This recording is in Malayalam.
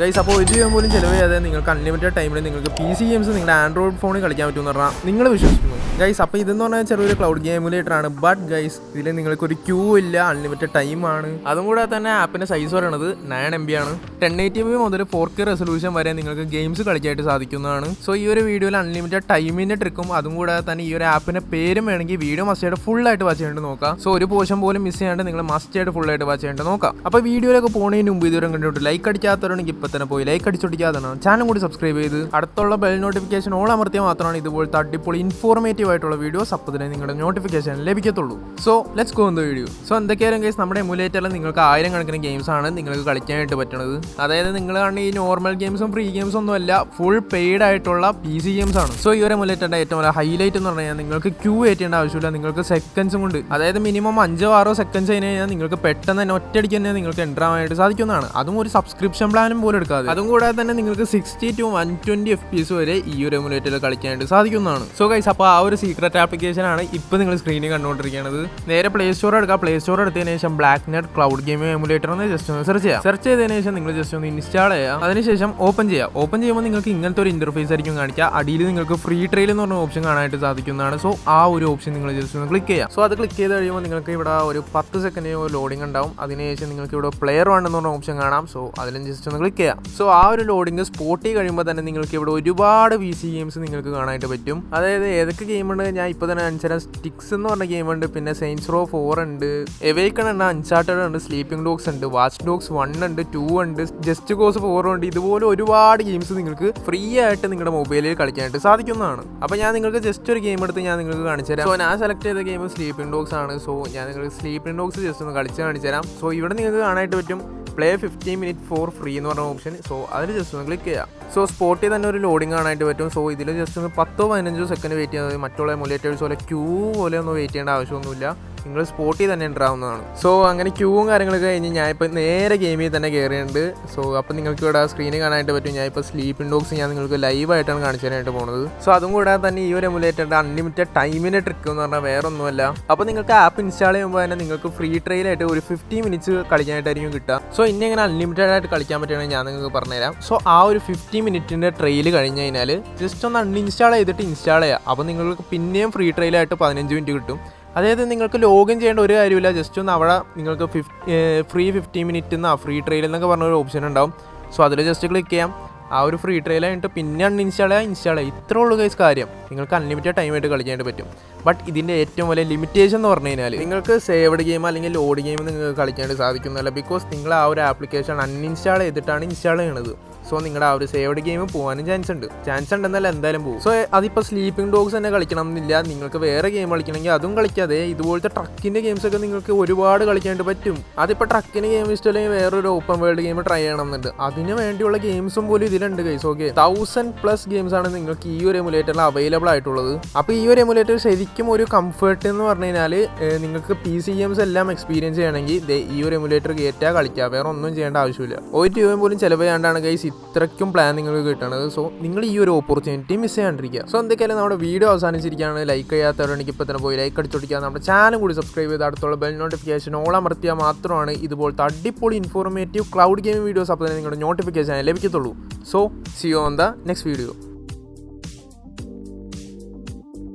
ഗൈസ് അപ്പോൾ ഒരു രൂപ പോലും ചിലവ് ചെയ്യാതെ നിങ്ങൾക്ക് അൺലിമിറ്റഡ് ടൈമിൽ നിങ്ങൾക്ക് PC ഗെയിംസ് നിങ്ങളുടെ ആൻഡ്രോയിഡ് ഫോണിൽ കളിക്കാൻ പറ്റുമെന്ന് പറഞ്ഞാൽ നിങ്ങൾ വിശ്വസിക്കുന്നു ഗൈസ്. അപ്പോൾ ഇതെന്ന് പറഞ്ഞാൽ ചെറിയൊരു ക്ലൗഡ് ഗെയിം എമുലേറ്റർ ആണ്. ബട്ട് ഗൈസ് ഇതിൽ നിങ്ങൾക്കൊരു ക്യൂ ഇല്ല, അൺലിമിറ്റഡ് ടൈമാണ്. അതും കൂടെ തന്നെ ആപ്പിൻ്റെ സൈസ് പറയുന്നത് 9 MB ആണ്. 1080p മുതൽ 4K റെസൊല്യൂഷൻ വരെ നിങ്ങൾക്ക് ഗെയിംസ് കളിക്കാനായിട്ട് സാധിക്കുന്നതാണ്. സോ ഈ ഒരു വീഡിയോയിൽ അൺലിമിറ്റഡ് ടൈമിൻ്റെ ട്രിക്കും അതും കൂടെ തന്നെ ഈ ഒരു ആപ്പിൻ്റെ പേരും വേണമെങ്കിൽ വീഡിയോ മസ്റ്റായിട്ട് ഫുള്ളായിട്ട് വാച്ച് ചെയ്യേണ്ടത് നോക്കാം. സോ ഒരു പോർഷൻ പോലും മിസ് ചെയ്യാണ്ട് നിങ്ങൾ മസ്റ്റായിട്ട് ഫുള്ളായിട്ട് വാച്ച് ചെയ്യേണ്ടത് നോക്കാം. അപ്പോൾ വീഡിയോയിലൊക്കെ പോകുന്നതിന് മുമ്പ് ഇതുവരെ കണ്ടിട്ട് ലൈക്ക് അടിക്കാത്തവരാണെങ്കിൽ ഇപ്പോൾ തന്നെ പോയി ലൈക്ക് അടിച്ചൊടിക്കാതാണ്. ചാനൽ കൂടി സബ്സ്ക്രൈബ് ചെയ്ത് അടുത്തുള്ള ബെൽ നോട്ടിഫിക്കേഷൻ ഓൾ അമർത്തിയാൽ മാത്രമാണ് ഇതുപോലത്തെ അടിപൊളി ഇൻഫോർമേറ്റീവ് ആയിട്ടുള്ള വീഡിയോസ് അപ്പോൾ തന്നെ നിങ്ങളുടെ നോട്ടിഫിക്കേഷൻ ലഭിക്കത്തുള്ളൂ. So let's go in the video. So എന്തൊക്കെയായാലും ഗൈസ് നമ്മുടെ എമുലേറ്ററിൽ നിങ്ങൾക്ക് 1000 കണക്കിന് ഗെയിംസ് ആണ് നിങ്ങൾക്ക് കളിക്കാനായിട്ട് പറ്റുന്നത്. അതായത് നിങ്ങൾ കാണുന്ന ഈ നോർമൽ ഗെയിംസും ഫ്രീ ഗെയിംസും ഒന്നും അല്ല, ഫുൾ പെയ്ഡ് ആയിട്ടുള്ള PC ഗെയിംസ് ആണ്. സോ ഈ ഒരു എമുലേറ്ററിന്റെ ഏറ്റവും വലിയ ഹൈലൈറ്റ് എന്ന് പറഞ്ഞു കഴിഞ്ഞാൽ നിങ്ങൾക്ക് ക്യൂ ഏറ്റേണ്ട ആവശ്യമില്ല. നിങ്ങൾക്ക് സെക്കൻഡ്സും കൊണ്ട്, അതായത് മിനിമം 5-6 സെക്കൻഡ്സ് കഴിഞ്ഞ് കഴിഞ്ഞാൽ നിങ്ങൾക്ക് പെട്ടെന്ന് തന്നെ ഒറ്റയടിക്ക് തന്നെ നിങ്ങൾക്ക് എൻ്റർ ആവാനായിട്ട് സാധിക്കുന്നതാണ്. അതും ഒരു സബ്സ്ക്രിപ്ഷൻ പ്ലാനും പോലും എടുക്കാതെ. അതും കൂടാതെ തന്നെ നിങ്ങൾക്ക് 60 to 120 FPS വരെ ഈ ഒരു എമുലേറ്ററിൽ കളിക്കാനായിട്ട് സാധിക്കുന്നതാണ്. സോ ഗൈസ് അപ്പോൾ ആ ഒരു സീക്രട്ട് ആപ്ലിക്കേഷൻ ആണ് ഇപ്പോൾ നിങ്ങൾ സ്ക്രീനിൽ കണ്ടുകൊണ്ടിരിക്കുന്നത്. നേരെ പ്ലേ സ്റ്റോർ എടുക്കുക. പ്ലേ സ്റ്റോർ എടുത്തതിന് ശേഷം ബ്ലാക്ക് ക്ലൗഡ് ഗെയിമിംഗ് എമുലേറ്റർ എന്ന് ജസ്റ്റ് ഒന്ന് സെർച്ച് ചെയ്യുക. സെർച്ച് ചെയ്തതിന് ശേഷം നിങ്ങൾ ജസ്റ്റ് ഒന്ന് ഇൻസ്റ്റാൾ ചെയ്യുക. അതിനുശേഷം ഓപ്പൺ ചെയ്യുക. ഓപ്പൺ ചെയ്യുമ്പോൾ നിങ്ങൾക്ക് ഇങ്ങനത്തെ ഒരു ഇന്റർഫേസ് ആയിരിക്കും കാണിക്കുക. അടിയിൽ നിങ്ങൾക്ക് ഫ്രീ ട്രയൽ എന്ന് പറഞ്ഞ ഓപ്ഷൻ കാണാനായിട്ട് സാധിക്കുന്നതാണ്. സോ ആ ഒരു ഓപ്ഷൻ നിങ്ങൾ ജസ്റ്റ് ഒന്ന് ക്ലിക്ക് ചെയ്യുക. സോ അത് ക്ലിക്ക് ചെയ്ത് കഴിയുമ്പോൾ നിങ്ങൾക്ക് ഇവിടെ ഒരു 10 സെക്കൻഡ് ലോഡിംഗ് ഉണ്ടാവും. അതിനുശേഷം നിങ്ങൾക്ക് ഇവിടെ പ്ലെയർ 1 എന്ന് പറഞ്ഞ ഓപ്ഷൻ കാണാം. സോ അതിലും ജസ്റ്റ് ഒന്ന് ക്ലിക്ക് ചെയ്യാം. സോ ആ ഒരു ലോഡിംഗ് സ്പോട്ട് ചെയ്ത് കഴിയുമ്പോൾ തന്നെ നിങ്ങൾക്ക് ഇവിടെ ഒരുപാട് PC ഗെയിംസ് നിങ്ങൾക്ക് കാണാനായിട്ട് പറ്റും. അതായത് ഏതൊക്കെ ഗെയിമുണ്ട് ഞാൻ ഇപ്പോൾ തന്നെ അനുസരിച്ച് സ്റ്റിക്സ് എന്ന് പറഞ്ഞ ഗെയിമുണ്ട്, പിന്നെ സെയിൻസ് റോ 4 ഉണ്ട്, എവേക്കൺ ഉണ്ട്, അൺചാർട്ടഡ് ഉണ്ട്, സ്ലീപ്പിംഗ് ഡോഗ്സ് ഉണ്ട്, വാച്ച് ഡോഗ്സ് 1 ഉണ്ട്, 2 ഉണ്ട്, ജസ്റ്റ് കോസ് 4 ഉണ്ട്. ഇതുപോലെ ഒരുപാട് ഗെയിംസ് നിങ്ങൾക്ക് ഫ്രീ ആയിട്ട് നിങ്ങളുടെ മൊബൈലിൽ കളിക്കാനായിട്ട് സാധിക്കുന്നതാണ്. അപ്പോൾ ഞാൻ നിങ്ങൾക്ക് ജസ്റ്റ് ഒരു ഗെയിം എടുത്ത് ഞാൻ നിങ്ങൾക്ക് കാണിച്ചു തരാം. സോ ഞാൻ സെലക്ട് ചെയ്ത ഗെയിം സ്ലീപ്പിംഗ് ഡോഗ്സ് ആണ്. സോ ഞാൻ നിങ്ങൾക്ക് സ്ലീപ്പിംഗ് ഡോഗ്സ് ജസ്റ്റ് ഒന്ന് കളിച്ച് കാണിച്ചു തരാം. സോ ഇവിടെ നിങ്ങൾക്ക് കാണാനായിട്ട് പറ്റും പ്ലേ 15 minutes ഫോർ ഫ്രീ എന്ന് പറഞ്ഞ ഓപ്ഷൻ. സോ അതിൽ ജസ്റ്റ് ഒന്ന് ക്ലിക്ക് ചെയ്യാം. സോ സ്പോട്ടിൽ തന്നെ ഒരു ലോഡിംഗ് കാണാനായിട്ട് പറ്റും. സോ ഇതിൽ ജസ്റ്റ് ഒന്ന് 10-15 സെക്കൻഡ് വെയിറ്റ് ചെയ്യുന്നത്. മറ്റുള്ള എമുലേറ്റേഴ്സ് പോലെ ക്യൂ പോലെ ഒന്നും വെയിറ്റ് ചെയ്യേണ്ട ആവശ്യമൊന്നുമില്ല. നിങ്ങൾ സ്പോട്ടിൽ തന്നെ എൻ്റർ ആവുന്നതാണ്. സോ അങ്ങനെ ക്യൂവും കാര്യങ്ങളൊക്കെ കഴിഞ്ഞ് ഞാൻ ഇപ്പോൾ നേരെ ഗെയിമിൽ തന്നെ കയറിയിട്ടുണ്ട്. സോ അപ്പോൾ നിങ്ങൾക്ക് ഇവിടെ സ്ക്രീനിൽ കാണാനായിട്ട് പറ്റും. ഞാൻ ഇപ്പോൾ സ്ലീപ്പിംഗ് ഡോഗ്സ് ഞാൻ നിങ്ങൾക്ക് ലൈവായിട്ടാണ് കാണിച്ചു തരാനായിട്ട് പോകുന്നത്. സോ അതും കൂടാതെ തന്നെ ഈ ഒരു എമുലേറ്ററിൻ്റെ അൺലിമിറ്റഡ് ടൈമിൻ്റെ ട്രിക്ക് എന്ന് പറഞ്ഞാൽ വേറെ ഒന്നുമല്ല. അപ്പോൾ നിങ്ങൾക്ക് ആപ്പ് ഇൻസ്റ്റാൾ ചെയ്യുമ്പോൾ തന്നെ നിങ്ങൾക്ക് ഫ്രീ ട്രയലായിട്ട് ഒരു 50 minutes കളിക്കാനായിട്ടായിരിക്കും കിട്ടുക. സോ ഇനി എങ്ങനെ അൺലിമിറ്റഡ് ആയിട്ട് കളിക്കാൻ പറ്റുകയാണെങ്കിൽ ഞാൻ നിങ്ങൾക്ക് പറഞ്ഞുതരാം. സോ ആ ഒരു 50 minute ട്രയൽ കഴിഞ്ഞ് കഴിഞ്ഞാൽ ജസ്റ്റ് ഒന്ന് അൺഇൻസ്റ്റാൾ ചെയ്തിട്ട് ഇൻസ്റ്റാൾ ചെയ്യുക. അപ്പോൾ നിങ്ങൾക്ക് പിന്നെയും ഫ്രീ ട്രയലായിട്ട് 15 minute കിട്ടും. അതായത് നിങ്ങൾക്ക് ലോഗിൻ ചെയ്യേണ്ട ഒരു കാര്യമില്ല. ജസ്റ്റ് ഒന്ന് അവിടെ നിങ്ങൾക്ക് ഫ്രീ 50 minute ഫ്രീ ട്രയൽ എന്നൊക്കെ പറഞ്ഞൊരു ഓപ്ഷൻ ഉണ്ടാവും. സോ അതിൽ ജസ്റ്റ് ക്ലിക്ക് ചെയ്യാം. ആ ഒരു ഫ്രീ ട്രയൽ ആയിട്ട് പിന്നെ ഇൻസ്റ്റാൾ ചെയ്യുക. ഇത്രേ ഉള്ളൂ ഗൈസ് കാര്യം. നിങ്ങൾക്ക് അൺലിമിറ്റഡ് ടൈമായിട്ട് കളിക്കാനായിട്ട് പറ്റും. ബട്ട് ഇതിൻ്റെ ഏറ്റവും വലിയ ലിമിറ്റേഷൻ എന്ന് പറഞ്ഞു കഴിഞ്ഞാൽ നിങ്ങൾക്ക് സേവ്ഡ് ഗെയിം അല്ലെങ്കിൽ ലോഡ് ഗെയിം നിങ്ങൾക്ക് കളിക്കാനായിട്ട് സാധിക്കുന്നില്ല. ബിക്കോസ് നിങ്ങൾ ആ ഒരു ആപ്ലിക്കേഷൻ അൺഇൻസ്റ്റാൾ ചെയ്തിട്ടാണ് ഇൻസ്റ്റാൾ ചെയ്യണത്. സോ നിങ്ങളുടെ ആ ഒരു സേവ്ഡ് ഗെയിം പോകാനും ചാൻസ് ഉണ്ടെന്നല്ല എന്തായാലും പോകും. സോ അതിപ്പോൾ സ്ലീപ്പിംഗ് ഡോഗ്സ് തന്നെ കളിക്കണം എന്നില്ല. നിങ്ങൾക്ക് വേറെ ഗെയിം കളിക്കണമെങ്കിൽ അതും കളിക്കാതെ ഇതുപോലത്തെ ട്രക്കിൻ്റെ ഗെയിംസൊക്കെ നിങ്ങൾക്ക് ഒരുപാട് കളിക്കാനായിട്ട് പറ്റും. അതിപ്പോൾ ട്രക്കിന് ഗെയിം ഇഷ്ടമല്ലെങ്കിൽ വേറൊരു ഓപ്പൺ വേൾഡ് ഗെയിം ട്രൈ ചെയ്യണമെന്നുണ്ട്. അതിന് വേണ്ടിയുള്ള ഗെയിംസും പോലും ഇതിലുണ്ട് ഗൈസ്. ഓക്കെ 1000+ ഗെയിംസ് ആണ് നിങ്ങൾക്ക് ഈ ഒരു എമുലേറ്ററിൽ അവൈലബിൾ ആയിട്ടുള്ളത്. അപ്പോൾ ഈ ഒരു എമുലേറ്റർ ശരിക്കും ഒരു കംഫർട്ട് എന്ന് പറഞ്ഞു കഴിഞ്ഞാൽ നിങ്ങൾക്ക് PC ഗെയിംസ് എല്ലാം എക്സ്പീരിയൻസ് ചെയ്യണമെങ്കിൽ ഈ ഒരു എമുലേറ്റർ കയറ്റാ കളിക്കുക. വേറെ ഒന്നും ചെയ്യേണ്ട ആവശ്യമില്ല. ഒരു രൂപ പോലും ചിലവ് ചെയ്യാണ്ടാണ് ഗൈസ് ഇത്രയ്ക്കും പ്ലാൻ നിങ്ങൾക്ക് കിട്ടണത്. സോ നിങ്ങൾ ഈ ഒരു ഓപ്പർച്യൂണിറ്റി മിസ് ചെയ്യാണ്ടിരിക്കുക. സോ എന്തൊക്കെയാലും നമ്മുടെ വീഡിയോ അവസാനിച്ചിരിക്കുകയാണ്. ലൈക്ക് ചെയ്യാത്തവരാണെങ്കിൽ ഇപ്പോൾ തന്നെ പോയി ലൈക്ക് അടിച്ചോടിക്കുക. നമ്മുടെ ചാനൽ കൂടി സബ്സ്ക്രൈബ് ചെയ്ത് അടുത്തുള്ള ബെൽ നോട്ടിഫിക്കേഷൻ ഓൾ അമർത്തിയാൽ മാത്രമാണ് ഇതുപോലത്തെ അടിപൊളി ഇൻഫോർമേറ്റീവ് ക്ലൗഡ് ഗെയിമിംഗ് വീഡിയോസ് അപ്പോൾ തന്നെ നിങ്ങളുടെ നോട്ടിഫിക്കേഷൻ ലഭിക്കത്തുള്ളൂ. So see you on the next video.